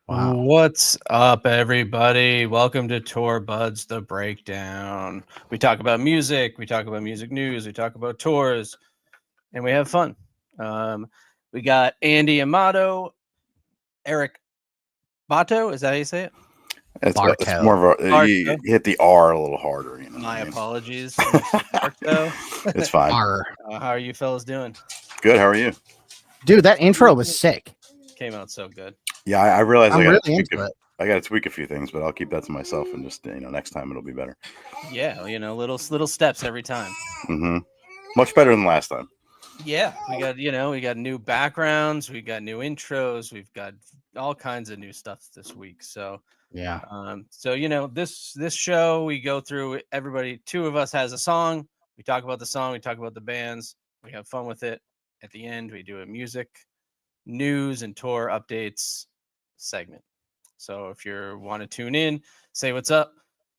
Wow. What's up, everybody? Welcome to Tour Buds, the breakdown. We talk about music, we talk about music news, we talk about tours, and we have fun. We got Andy Amato, Erich Bato. Is that how you say it? It's more of a you hit the R a little harder. You know My what I mean? apologies, Mr. Barto. It's fine. How are you fellas doing? Good. How are you? Dude, that intro was sick. Came out so good. Yeah, I realized I'm I got really into it. I got to tweak a few things, but I'll keep that to myself and just next time it'll be better. Yeah, little steps every time. Mm-hmm. Much better than last time. Yeah, we got new backgrounds, we got new intros, we've got all kinds of new stuff this week. So Yeah. This show we go through everybody. Two of us has a song. We talk about the song. We talk about the bands. We have fun with it. At the end, we do a music, news, and tour updates segment. So if you want to tune in, say what's up,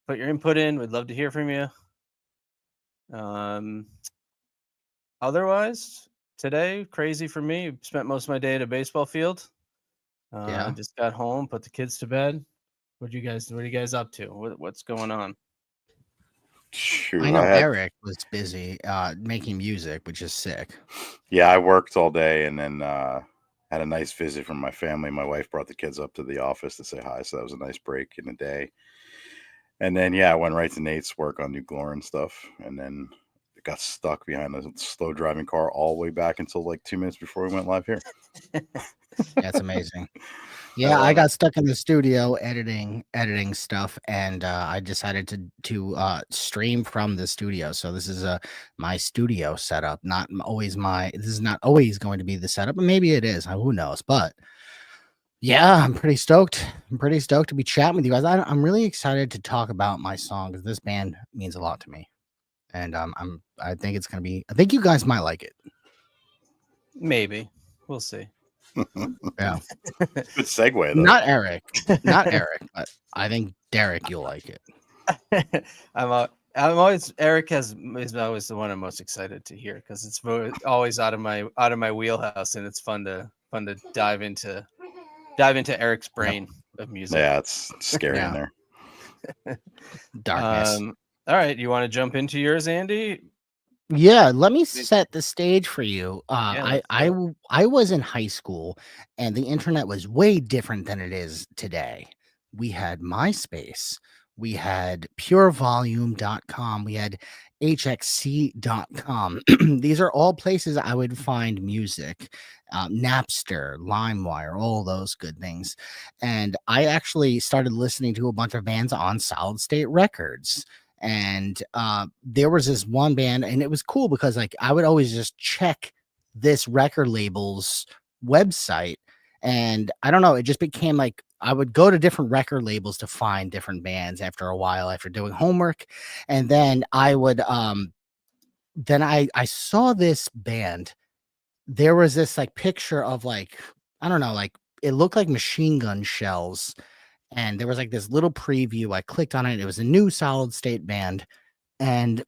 put your input in. We'd love to hear from you. Otherwise, today crazy for me. Spent most of my day at a baseball field. Just got home, put the kids to bed. What are you guys up to? What's going on? Shoot, I know Erich was busy making music, which is sick. Yeah, I worked all day and then had a nice visit from my family. My wife brought the kids up to the office to say hi, so that was a nice break in the day. And then I went right to Nate's work on New Glory and stuff, and then got stuck behind a slow driving car all the way back until like 2 minutes before we went live here. That's amazing. Yeah, I got stuck in the studio editing stuff, and I decided to stream from the studio. So this is my studio setup. This is not always going to be the setup, but maybe it is. Who knows? But yeah, I'm pretty stoked. I'm pretty stoked to be chatting with you guys. I'm really excited to talk about my song because this band means a lot to me, and I think it's gonna be. I think you guys might like it. Maybe we'll see. Yeah, good segue though. Not Erich, but I think Derek, you'll like it. Erich is always the one I'm most excited to hear because it's always out of my wheelhouse, and it's fun to dive into Erich's brain of music. Yeah, it's scary in there. Darkness. All right, you want to jump into yours, Andy? Yeah, let me set the stage for you. I was in high school, and the internet was way different than it is today. We had MySpace, we had purevolume.com, we had hxc.com. These are all places I would find music. Napster, LimeWire, all those good things. And I actually started listening to a bunch of bands on Solid State Records. And there was this one band, and it was cool because like I would always just check this record label's website, and I don't know, it just became like I would go to different record labels to find different bands after a while, after doing homework. And then I would then I saw this band. There was this like picture of like, I don't know, like it looked like machine gun shells. And there was like this little preview. I clicked on it. It was a new Solid State band. And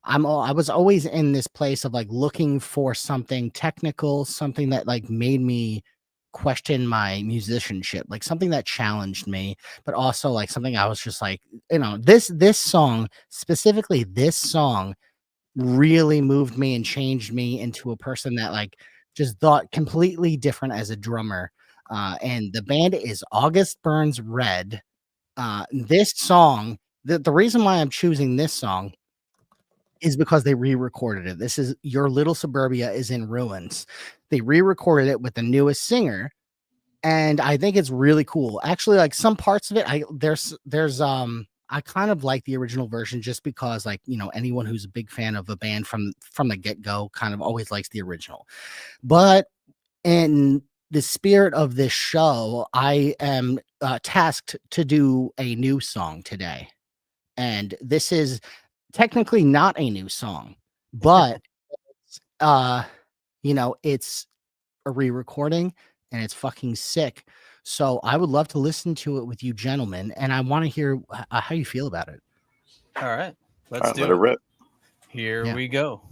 I was always in this place of like looking for something technical, something that like made me question my musicianship, like something that challenged me, but also like something I was just like, this song, specifically this song, really moved me and changed me into a person that like just thought completely different as a drummer. And the band is August Burns Red. This song, the reason why I'm choosing this song is because they re-recorded it. This is Your Little Suburbia is in Ruins. They re-recorded it with the newest singer, and I think it's really cool. Actually, like some parts of it, I kind of like the original version just because, like, anyone who's a big fan of a band from the get-go kind of always likes the original. But in the spirit of this show, I am tasked to do a new song today. And this is technically not a new song, but it's a re-recording and it's fucking sick. So I would love to listen to it with you gentlemen, and I want to hear how you feel about it. All right, let it rip. Here we go.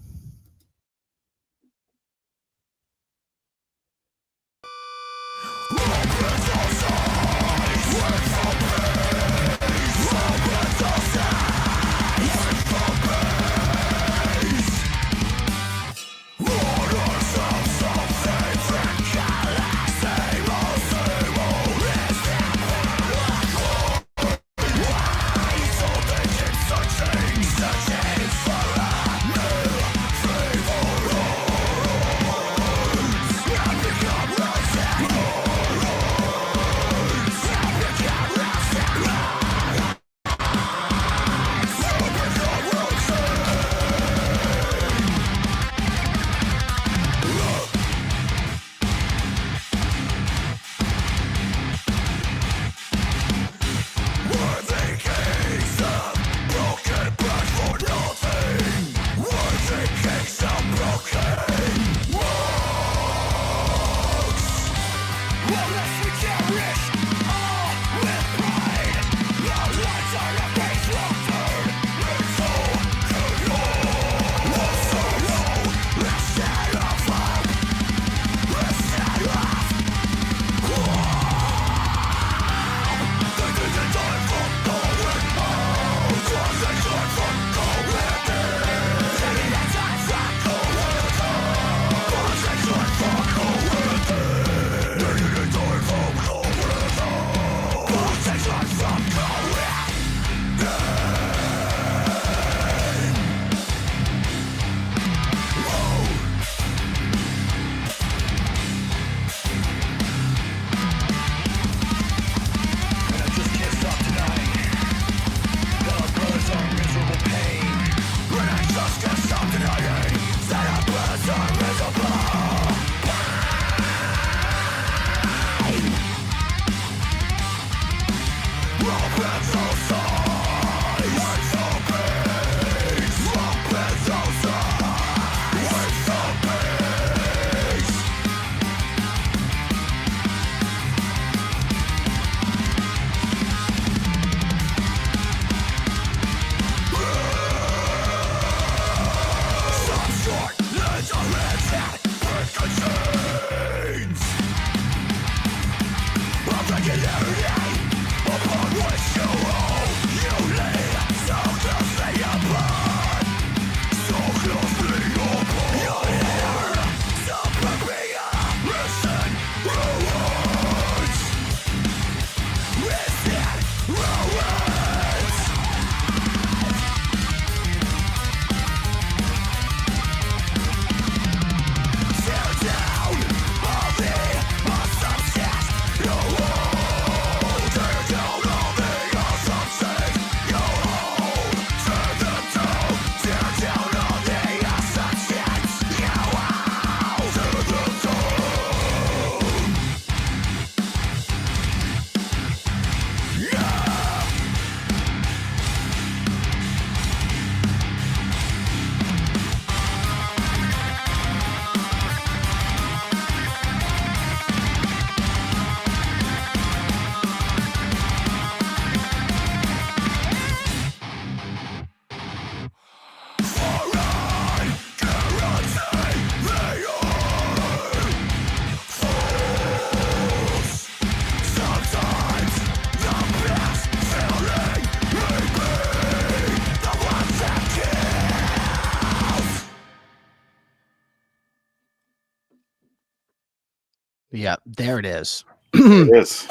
Yeah, there it is. It is.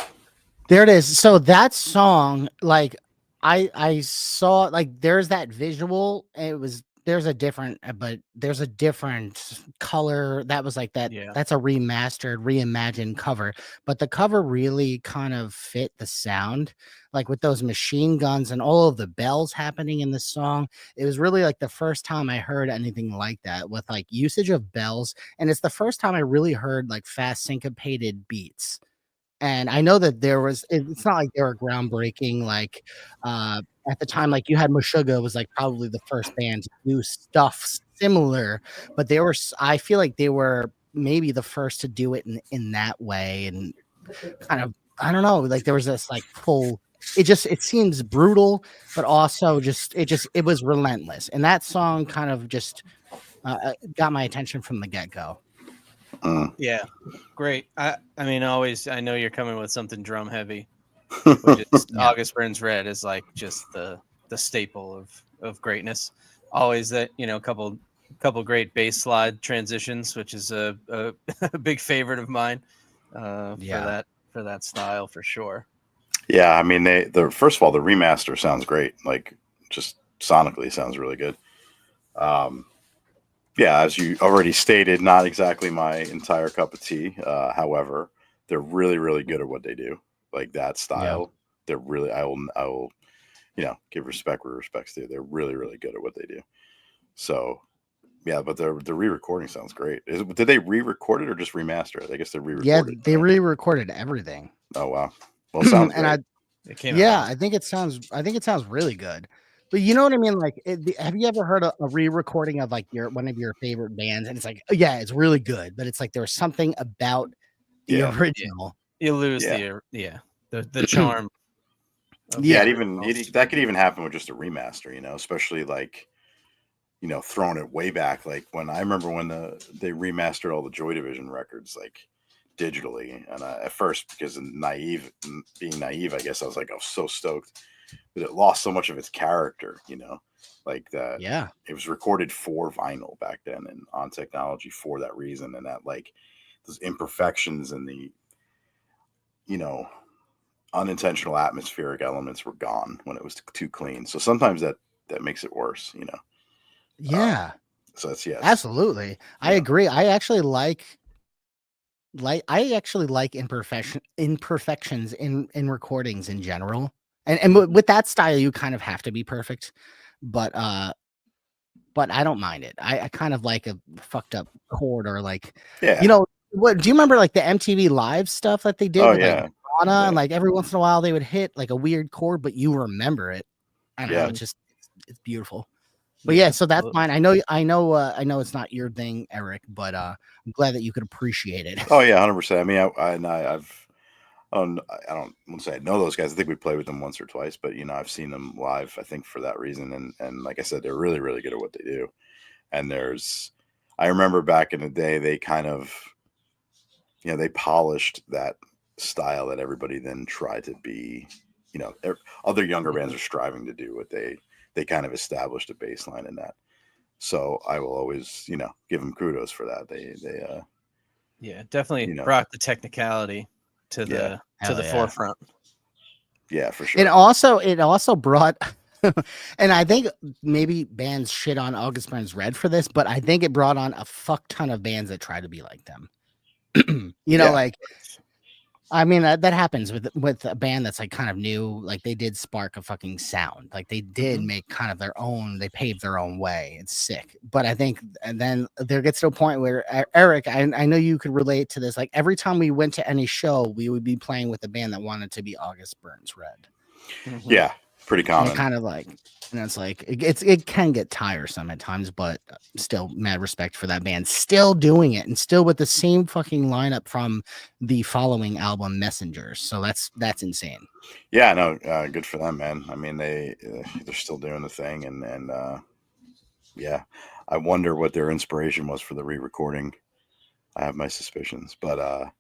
There it is. So that song, like I saw, like there's that visual. There's a different, but there's a different color. That was like that. Yeah. That's a remastered, reimagined cover. But the cover really kind of fit the sound, like with those machine guns and all of the bells happening in the song. It was really like the first time I heard anything like that with like usage of bells, and it's the first time I really heard like fast syncopated beats. And I know that it's not like they were groundbreaking, like, at the time, like, you had Meshuggah was, like, probably the first band to do stuff similar, but they were I feel like they were maybe the first to do it in that way, and kind of I don't know, like, there was this, like, full it seems brutal, but also it was relentless, and that song kind of just, got my attention from the get-go. Yeah, great. I mean, always. I know you're coming with something drum heavy. which is Yeah. August Burns Red is like just the staple of greatness. Always that, you know, couple great bass slide transitions, which is a a big favorite of mine Yeah. for that style for sure. Yeah, I mean, the first of all, the remaster sounds great. Like, just sonically sounds really good. Um, yeah, as you already stated, not exactly my entire cup of tea. However, they're really, really good at what they do. Like that Yeah. style, they're really. I will, you know, give respect where respect's due. They're really, really good at what they do. So yeah, but the re-recording sounds great. Did they re-record it or just remaster it? I guess they Yeah, re-recorded. they Right? re-recorded everything. Oh wow, well, sounds And great. It came out yeah, awesome. I think it sounds really good. But you know what I mean? Like, have you ever heard a re-recording of like one of your favorite bands, and it's like, oh, yeah, it's really good, but it's like there was something about the Yeah, Yeah. original. You lose yeah, the charm of yeah. Yeah, the original. That could even happen with just a remaster. You know, especially like, you know, throwing it way back. Like when I remember when they remastered all the Joy Division records, like digitally, and at first, because being naive, I guess I was like, I was so stoked, but it lost so much of its character. You know, like that. yeah, It was recorded for vinyl back then and on technology for that reason, and that like those imperfections and the, you know, unintentional atmospheric elements were gone when it was too clean. So sometimes that makes it worse. You know. Um, yeah, so that's yes. absolutely. I You know. agree. I actually like imperfections in recordings in general. And with that style, you kind of have to be perfect. But I don't mind it. I kind of like a fucked up chord or like, you Yeah. know, what do you remember like the MTV Live stuff that they did Oh with like yeah. Madonna, and Yeah. like every once in a while they would hit like a weird chord, but you remember it. I don't know. Yeah. It's beautiful. But Yeah, yeah, so that's absolutely. mine. I know it's not your thing, Eric, but I'm glad that you could appreciate it. Oh yeah. 100%. I mean, I've I don't want to say I know those guys. I think we played with them once or twice, but you know, I've seen them live. I think for that reason, and like I said, they're really really good at what they do. And I remember back in the day, they kind of, you know, they polished that style that everybody then tried to be. You know, other younger bands Mhm. are striving to do what they kind of established a baseline in that. So I will always, you know, give them kudos for that. Yeah, definitely You know, brought the technicality yeah, to Hell the yeah. forefront. yeah, for It sure. also brought and I think maybe bands shit on August Burns Red for this, but I think it brought on a fuck ton of bands that try to be like them. You know, Yeah, like I mean that happens with a band that's like kind of new. Like they did spark a fucking sound. Like they did Mhm. make kind of their own. They paved their own way. It's sick. But I think, and then there gets to a point where Eric, I know you could relate to this. Like every time we went to any show, we would be playing with a band that wanted to be August Burns Red. Mhm. yeah, pretty And it common. kind of like, and it's like it can get tiresome at times, but still, mad respect for that band, still doing it and still with the same fucking lineup from the following album, Messengers. So that's insane. Yeah, no, good for them, man. I mean, they're still doing the thing, and yeah, I wonder what their inspiration was for the re-recording. I have my suspicions, but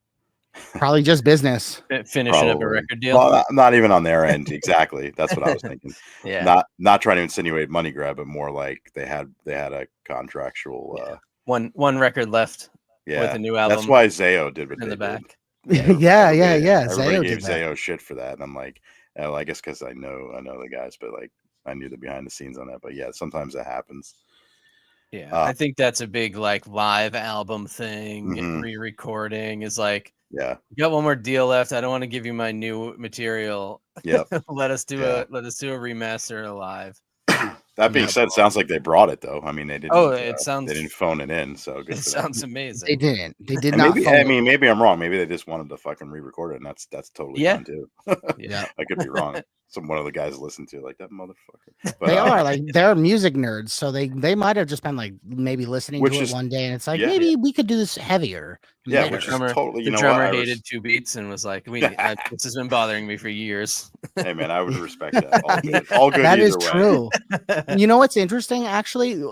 Probably just business. Finishing up a probably record deal. well, not even on their end exactly. That's what I was thinking. Yeah. Not trying to insinuate money grab, but more like they had a contractual. Yeah. One record left with Yeah, a new that's album why Zayo did what in they the did. back. Yeah. Yeah. Everybody Zayo gave did that. Zayo shit for that, and I'm like, oh, I guess because I know the guys, but like I knew the behind the scenes on that. But yeah, sometimes that happens. Yeah. Uh, I think that's a big like live album thing, mhm, re-recording is like, yeah, you got one more deal left. I don't want to give you my new material. yep, yeah. Let us do a remaster live. That being Yep. said, it sounds like they brought it though. I mean, Oh, they didn't phone it in, so good it for them. sounds They amazing. didn't. They did And not maybe phone I it. mean maybe I'm wrong. Maybe they just wanted to fucking re-record it, and that's totally Yeah. fine too. Yeah. Yeah. I could be wrong. One of the guys listened to like that motherfucker, but They are like they're music nerds, so they might have just been like maybe listening to which it is one day, and it's like yeah, Yeah. maybe we could do this heavier and yeah, Yeah. which is better. totally. The You know what? drummer I hated was 2 beats and was like, this has been bothering me for years. Hey man, I would respect that. All good That is either way. true. You know what's interesting? Actually,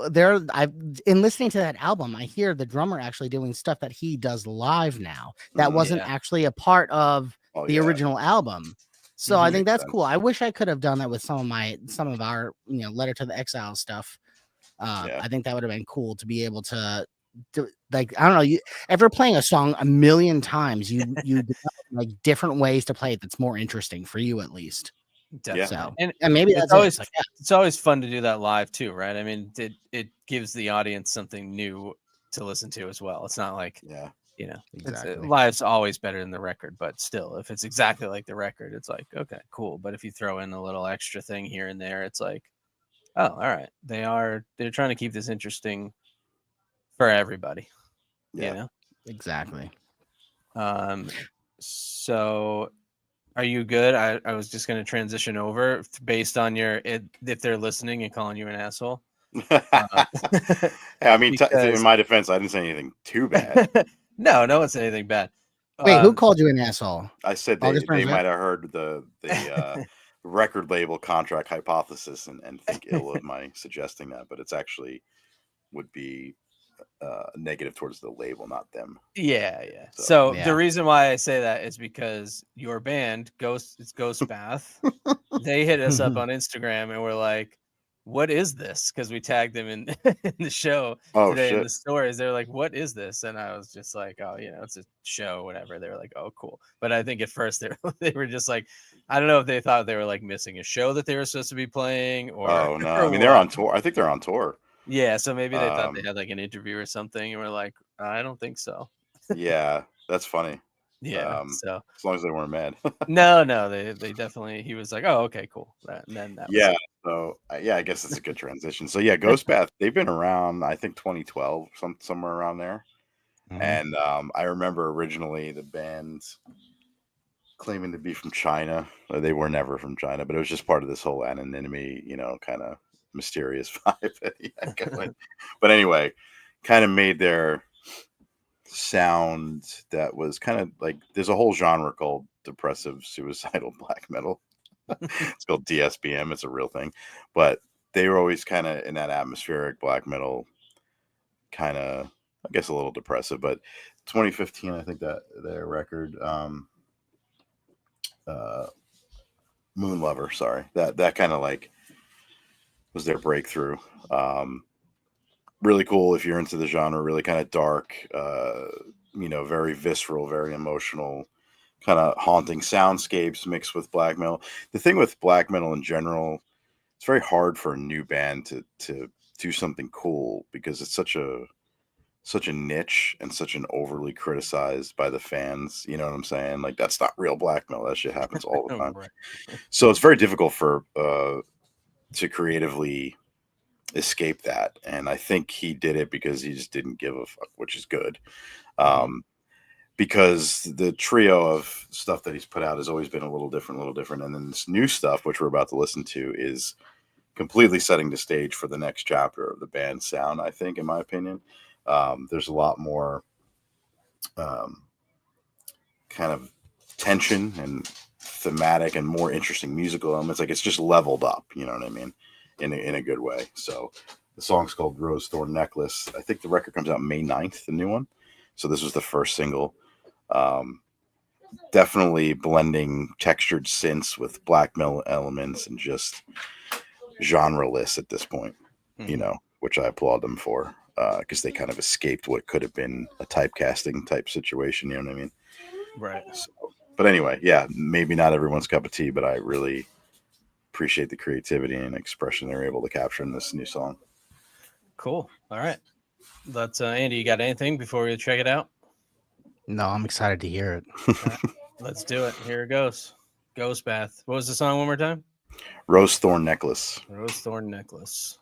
I've in listening to that album, I hear the drummer actually doing stuff that he does live now that Mhm. wasn't Yeah. actually a part of Oh the yeah, original album. So I Mhm. think Makes that's cool. sense. I wish I could have done that with some of our Letter to the Exile stuff. Yeah. I think that would have been cool to be able to like, I don't know, you if you're playing a song a million times, you develop like different ways to play it that's more interesting for you at least. Yeah. Definitely. So and maybe It's that's it. always It's like, it's always fun to do that live too, right? I mean, it gives the audience something new to listen to as well. It's not like, Yeah. it's exactly. live's always better than the record, but still, if it's exactly like the record, it's like, okay, cool. But if you throw in a little extra thing here and there, it's like, oh, all right, they're trying to keep this interesting for everybody, you Yeah. know. Exactly. So are you good? I was just going to transition over based on if they're listening and calling you an asshole. Uh, I mean, in because my defense, I didn't say anything too bad. no one's saying anything bad. Wait, who called you an asshole? I said August they Burns Red? might have heard the record label contract hypothesis and think ill of my suggesting that, but it's actually would be negative towards the label, not them. Yeah. So So the Yeah. reason why I say that is because your band, Ghost Bath, they hit us up on Instagram and we're like, what is this? Because we tagged them in, in the show oh today in the shit. stories. They're like, what is this? And I was just like, oh, it's a show, whatever. They were like, oh, cool. But I think at first they were just like, I don't know if they thought they were like missing a show that they were supposed to be playing or Oh no, I or mean they're what. on tour. I think they're on tour. Yeah, so maybe they thought they Um, had like an interview or something, and we're like, I don't think so. yeah, that's funny. Yeah, so As long as they weren't mad. no, they definitely. He was like, oh, okay, cool. And then that was Yeah. it. So yeah, I guess it's a good transition. So yeah, Ghost Bath, they've been around, I think 2012, somewhere around there. Mhm. And I remember originally the band claiming to be from China. They were never from China, but it was just part of this whole anonymity, kind of mysterious vibe that he had going. But anyway, kind of made their sound that was kind of like there's a whole genre called depressive suicidal black metal. It's called DSBM. It's a real thing, but they were always kind of in that atmospheric black metal, kind of, I guess, a little depressive. But 2015, I think that their record, uh, Moon Lover, sorry, that kind of like was their breakthrough. Really cool if you're into the genre. Really kind of dark, very visceral, very emotional, kind of haunting soundscapes mixed with black metal. The thing with black metal in general, it's very hard for a new band to do something cool because it's such a niche and such an overly criticized by the fans. You know what I'm saying? Like that's not real black metal. That shit happens all the time. Right. So it's very difficult for to creatively escape that. And I think he did it because he just didn't give a fuck, which is good. Mhm. Because the trio of stuff that he's put out has always been a little different. And then this new stuff, which we're about to listen to, is completely setting the stage for the next chapter of the band's sound, I think, in my opinion. There's a lot more um, kind of tension and thematic and more interesting musical elements. Like it's just leveled up, you know what I mean? In a good way. So the song's called Rose Thorn Necklace. I think the record comes out May 9th, the new one. So this was the first single. Um, Definitely blending textured synths with black metal elements and just genreless at this point, Mhm. which I applaud them for because they kind of escaped what could have been a typecasting type situation. You know what I mean? Right. So, but anyway, yeah, maybe not everyone's cup of tea, but I really appreciate the creativity and expression they're able to capture in this new song. Cool. All right. Let's Andy, you got anything before we check it out? No, I'm excited to hear it. All right. Let's do it. Here it goes. Ghost Bath. What was the song one more time? Rose Thorn Necklace. Rose Thorn Necklace.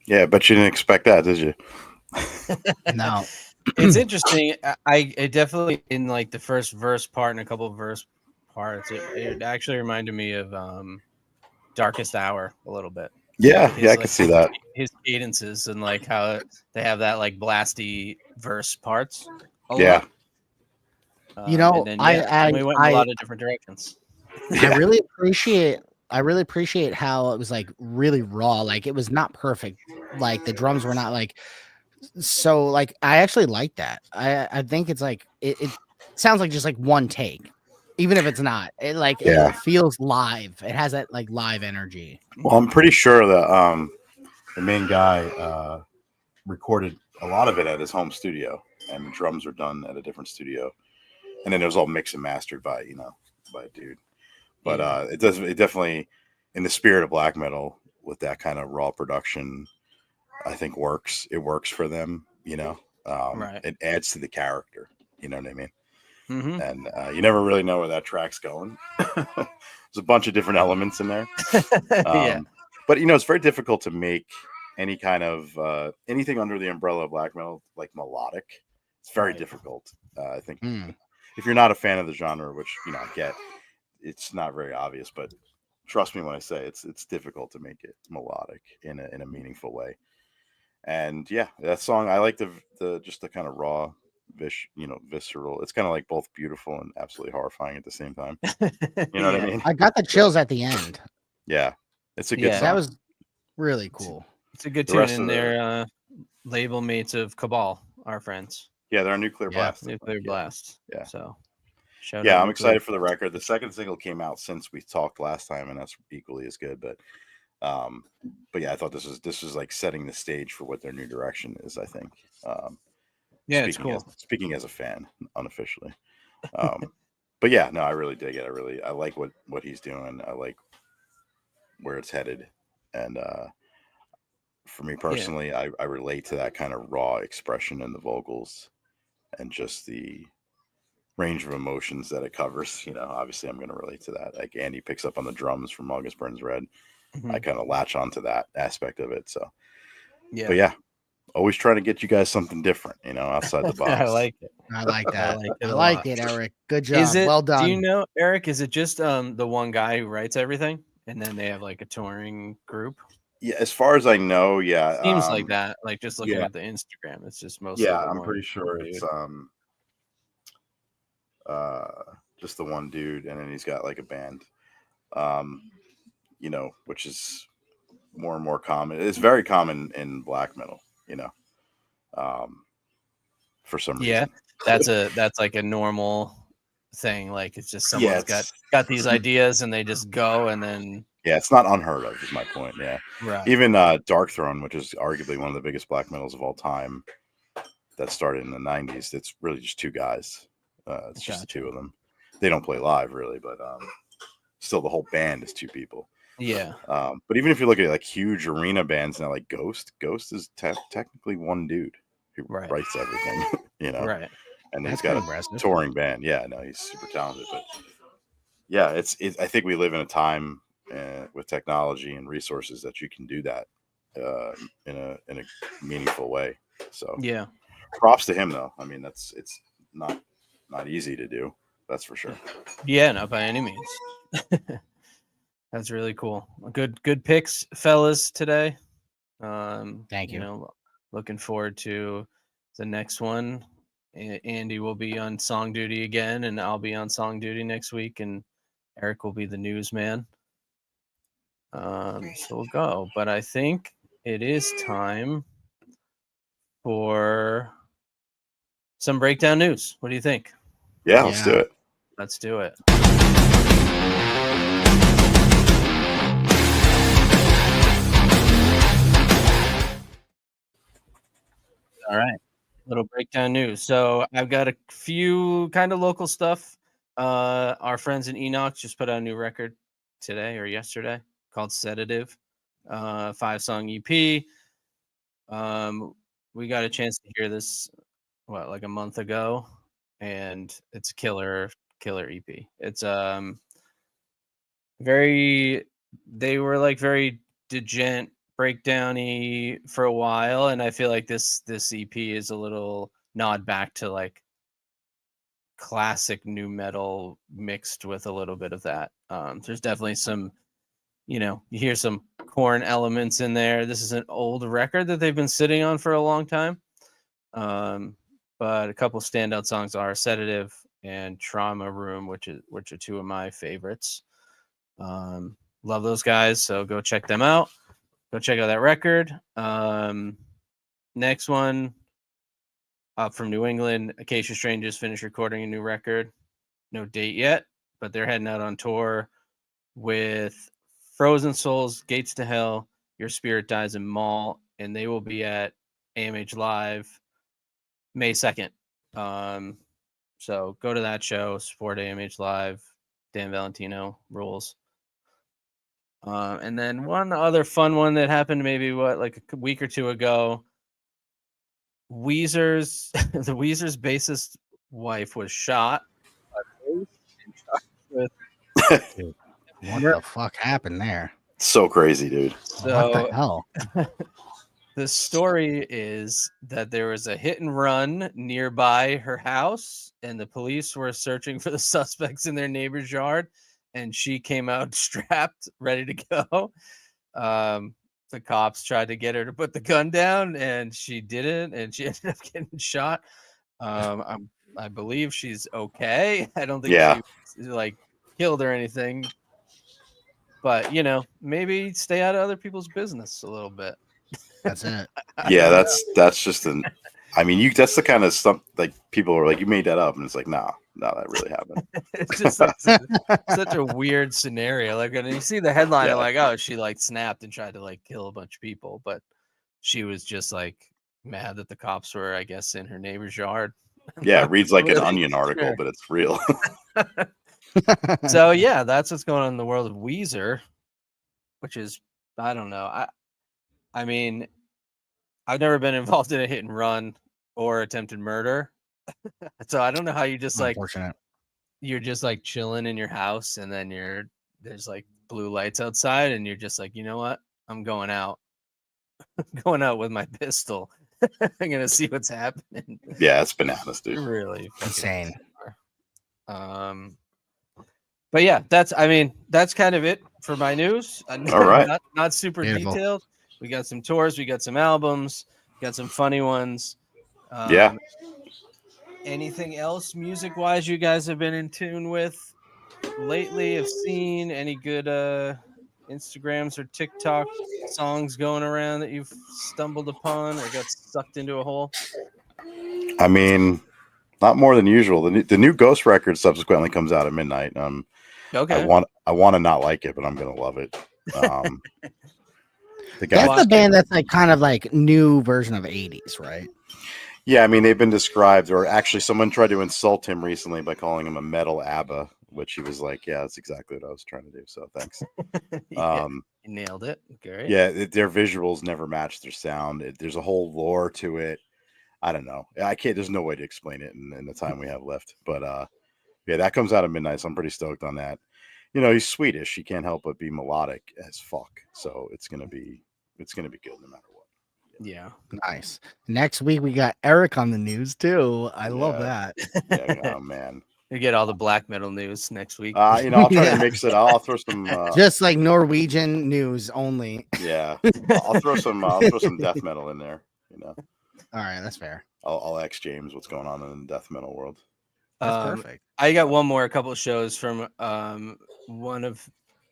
Yeah, but you didn't expect that, did you? No. It's interesting. I definitely in like the first verse part and a couple of verse parts, it actually reminded me of Darkest Hour a little bit. Yeah, yeah, I His can like see that. his cadences and like how they have that like blasty verse parts a Yeah, lot. You And know, then I then we went in a I lot of different directions. I yeah, really appreciate how it was like really raw. Like it was not perfect. Like the drums were not like so like I actually like that. I think it's like it sounds like just like one take. Even if it's not. It like yeah. it feels live. It has that like live energy. Well, I'm pretty sure that the main guy recorded a lot of it at his home studio, and the drums were done at a different studio, and then it was all mixed and mastered by by a dude. But Yeah. it definitely, in the spirit of black metal, with that kind of raw production, I think works. It works for them. Right. It adds to the character. You know what I mean? Mm-hmm. And you never really know where that track's going. There's a bunch of different elements in there. Yeah. But it's very difficult to make any kind of anything under the umbrella of black metal like melodic. It's very Right. difficult. I think Mm. if you're not a fan of the genre, which I get, it's not very obvious, but trust me when I say it's difficult to make it melodic in a meaningful way. And yeah, that song I like the just the kind of raw visceral. It's kind of like both beautiful and absolutely horrifying at the same time. You know what I Yeah. mean? I got the So chills at the end. yeah, it's a good Yeah. That song. was really cool. It's a good The tune, rest of and the they're label mates of Cabal, our friends. Yeah, they're a Nuclear Yeah. Blast. I think. Nuclear Blast. Yeah. So shout Yeah, out I'm Nuclear. excited for the record. The second single came out since we talked last time, and that's equally as good. Um, but yeah, I thought this was like setting the stage for what their new direction is. I think. Um, Yeah, it's cool. speaking as a fan, unofficially. But yeah, no, I really dig it. I like what he's doing. I like where it's headed, and for me Yeah. personally, I relate to that kind of raw expression in the vocals and just the range of emotions that it covers. Obviously, I'm going to relate to that. Like Andy picks up on the drums from August Burns Red. I Mhm. kind of latch onto that aspect of it. So, Yeah. but yeah, always trying to get you guys something different, outside the I box. like it. I like I that. like it I a like lot. it, Eric. Good Is job. it? Well Do you done. know, Eric? Is it just the one guy who writes everything, and then they have like a touring group? Yeah, as far as I know, yeah, Seems like that. Like just looking yeah, at the Instagram, it's just mostly yeah. the I'm pretty one sure it's dude. uh just the one dude, and then he's got like a band, um, which is more and more common. It's very common in black metal, um, for some Yeah, reason. that's like a normal thing. Like it's just Yeah, someone's got these ideas and they just go and then yeah, it's not unheard of, is my point. Yeah, right. even Dark Throne, which is arguably one of the biggest black metals of all time, that started in the '90s. It's really just two guys. It's just the Gotcha. two of them. They don't play live really, but still, the whole band is two people. Yeah. But even if you look at like huge arena bands now, like Ghost is technically one dude who Right. writes everything, Right. and That's he's got pretty a impressive. touring band. Yeah, no, he's super talented. But yeah, I think we live in a time with technology and resources that you can do that in a meaningful way. So Yeah. props to him, though. I mean, it's not easy to do. That's for sure. Yeah, not by any means. That's really cool. Good picks, fellas, today. Thank you. Looking forward to the next one. Andy will be on song duty again, and I'll be on song duty next week, and Eric will be the newsman. So we'll go. But I think it is time for some breakdown news. What do you think? Yeah, let's do Yeah. it. Let's do it. All right. Little breakdown news. So I've got a few kind of local stuff. Our friends in Enoch just put out a new record today or yesterday called Sedative, 5-song EP. We got a chance to hear this like a month ago, and it's killer EP. It's very they were like very breakdowny for a while, and I feel like this EP is a little nod back to like classic new metal mixed with a little bit of that. There's definitely some, you hear some Corn elements in there. This is an old record that they've been sitting on for a long time. But a couple standout songs are Sedative and Trauma Room, which are two of my favorites. Love those guys, so go check them out. Go check out that record. Next one up from New England, Acacia Strangers finished recording a new record. No date yet, but they're heading out on tour with Frozen Souls, Gates to Hell, Your Spirit Dies in Mall, and they will be at AMH Live May 2nd. So go to that show, support AMH Live. Dan Valentino rules. And then one other fun one that happened maybe like a week or two ago. Weezer's the Weezer's bassist wife was shot by police and charged with Dude, what the fuck happened there? So crazy, dude. What the hell? The story is that there was a hit and run nearby her house, and the police were searching for the suspects in their neighbor's yard, and she came out strapped, ready to go. The cops tried to get her to put the gun down, and she didn't, and she ended up getting shot. I believe she's okay. I don't think she like killed or anything, but maybe stay out of other people's business a little bit. That's it. Yeah, that's just an. I mean, that's the kind of stuff like people are like, you made that up, and it's like, no, that really happened. It's just like such a weird scenario. Like when you see the headline, I'm like, oh, she like snapped and tried to like kill a bunch of people, but she was just like mad that the cops were, I guess, in her neighbor's yard. Yeah, it reads like an Onion article, but it's real. So yeah, that's what's going on in the world of Weezer, which is, I don't know. I mean, I've never been involved in a hit and run or attempted murder. So I don't know how you just like, you're just like chilling in your house, and then there's like blue lights outside, and you're just like, you know what? I'm going out. I'm going out with my pistol. I'm gonna see what's happening. Yeah, it's bananas, dude. Really insane. But yeah, that's kind of it for my news. All right. Not super detailed. We got some tours, we got some albums, got some funny ones. Yeah. Anything else music wise you guys have been in tune with lately? Have seen any good Instagrams or TikTok songs going around that you've stumbled upon or got sucked into a hole? I mean, not more than usual. The new Ghost record subsequently comes out at midnight. Okay. I want to not like it, but I'm gonna love it. That's the band that's like kind of like new version of 80s, right? Yeah, I mean, they've been described, or actually someone tried to insult him recently by calling him a metal ABBA, which he was like, yeah, that's exactly what I was trying to do. So thanks. You nailed it. Great. Yeah, their visuals never match their sound. There's a whole lore to it. I don't know. There's no way to explain it in the time we have left. But yeah, that comes out at midnight, so I'm pretty stoked on that. He's Swedish. He can't help but be melodic as fuck. So it's gonna be good no matter what. Yeah. Nice. Next week we got Erich on the news too. I love that. Yeah, oh man. You get all the black metal news next week. I'll try to mix it. I'll throw some just like Norwegian news only. Yeah. I'll throw some death metal in there, All right, that's fair. I'll ask James what's going on in the death metal world. That's perfect. I got a couple of shows from one of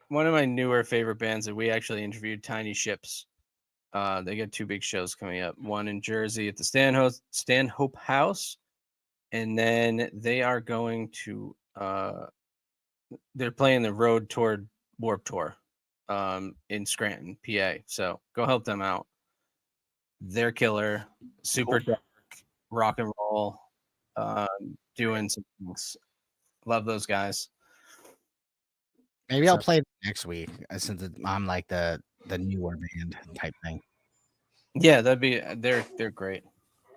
my newer favorite bands that we actually interviewed, Tiny Ships. They got two big shows coming up. One in Jersey at the Stanhope House, and then they are going to they're playing the Road Toward Warp Tour in Scranton, PA. So go help them out. They're killer, super dark, rock and roll, doing some things. Love those guys. Maybe I'll play next week since I'm like the newer band type thing. Yeah, they're great.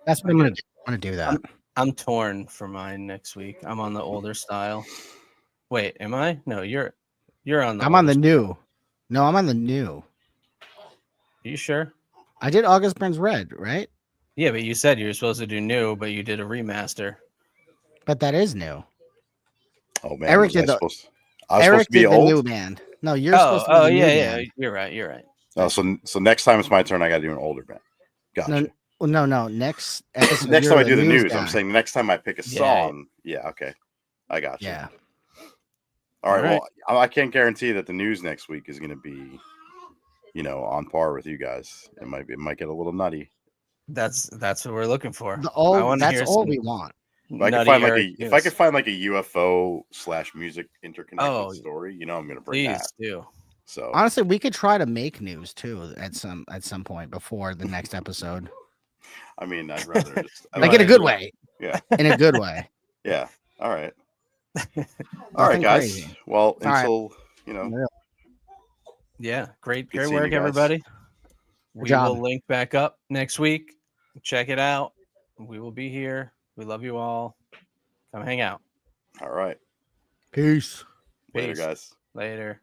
That's what I'm gonna do. I'm gonna do that. I'm torn for mine next week. I'm on the older style. Wait, am I? No, you're on the. I'm on the new. No, I'm on the new. you sure? I did August Burns Red, right? Yeah, but you said you were supposed to do new, but you did a remaster. But that is new. Oh man, Eric was I did the supposed? I was supposed Eric to be did the new old. band. No, you're supposed to be the new yeah. band. You're right. You're right. Oh, so next time it's my turn. I got to do an older band. Gotcha. No, well, no. Next episode, Next you're time I the do the news news, I'm guy. saying next time I pick a Yeah. song. Yeah. Okay. I got you. Yeah. All right. All Well, I can't guarantee that the news next week is going to be, on par with you guys. It might get a little nutty. That's what we're looking for. That's hear all some we want. If I could find like a UFO / music interconnected story, I'm going to bring that. Please do. So Honestly, we could try to make news too at some point before the next episode. I mean, I'd rather just Like in a good way. Yeah. In a good way. Yeah. All right. All right, guys. Crazy. Well, All until Yeah, great seeing work, you guys. everybody. We job. will link back up next week. Check it out. We will be here. We love you all. Come hang out. All right. Peace. Later, guys. Later.